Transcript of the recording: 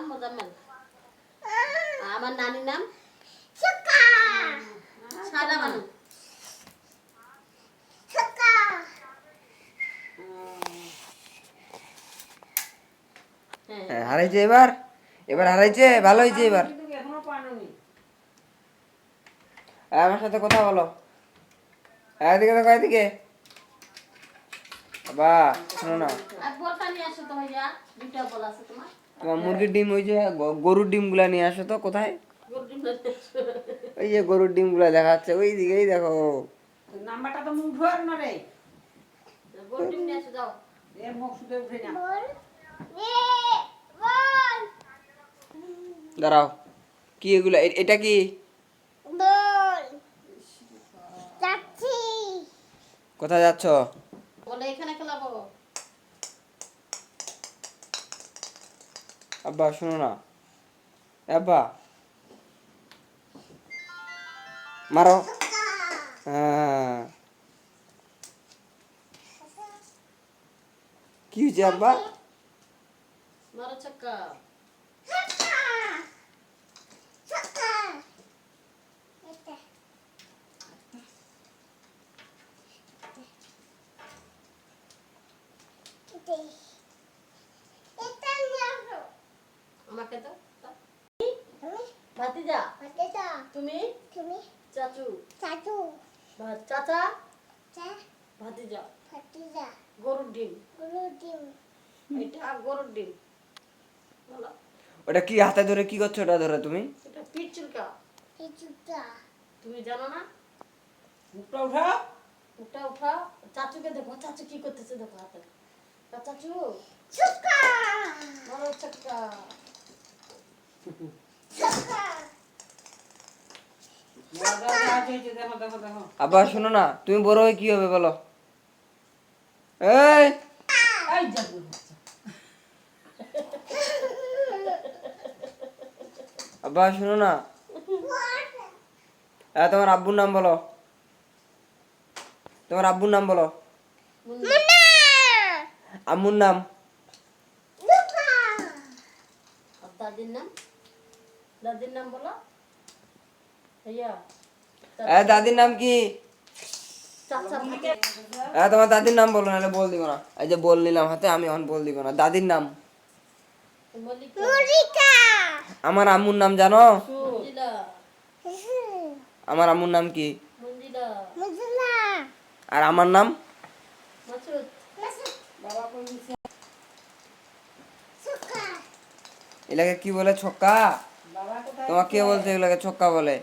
নাম মোজাম্মেল। আমার নানির নাম সাদা বানু। হারাইছে এবার, এবার হারাইছে, ভালো হয়েছে এবার। আমার সাথে কথা বলো, এদিকে দেখো, এদিকে। বাবা শোনো না, তোমার মুরগির ডিম, ওই যে গরুর ডিম গুলা নিয়ে আসো তো। কোথায়? ওই যে গরুর ডিম গুলা দেখা যাচ্ছে ওই দিকেই, দেখো। নাম্বারটা তো মুখ ধর না রে। গরুর ডিম নিয়ে আসো, যাও। এর মুখ শুধু উঠে না। দাঁড়াও, কি এগুলা? এটা কি? কোথায় যাচ্ছ? বলে এখানে খেলাবো। আব্বা শোনো না, আব্বা মারো। হ্যাঁ, কি হয়েছে আব্বা? মারো ছক্কা। আমাকে তো ভাতিজা, তুমি চাচু, চাচা, ভাতিজা। গরুর ডিম, এটা গরুর ডিম। বলো, ওটা কি হাতে ধরে কি করছো? ওটা ধরে তুমি? এটা পিঠ চুলকা। তুমি জানো না? মুখটা উঠাও। উঠা উঠা, চাচুকে দেখো, চাচু কি করতেছে দেখো হাতে। চাচু মারো ছক্কা। দেখো দেখো দেখো। আব্বা শোনো না, তুমি বড় হয়ে কি হবে বলো? এই এই যাবো। আব্বা শোনো না, তোমার আব্বুর নাম বলো, তোমার আব্বুর নাম বলো। আম্মুর নাম? দাদির নাম, দাদির নাম বলো ভাইয়া। দাদির নাম কি? চাচা, তোমার দাদির নাম বলো, নাহলে বল দিব না। এই যে বল নিলাম হাতে, আমি এখন বল দিব না। দাদির নাম? আমার আম্মুর নাম জানো? আমার আম্মুর নাম কি? আর আমার নাম? এলাকে কি বলে? ছক্কা? তোমাকে কে বলছে এগুলাকে ছক্কা বলে?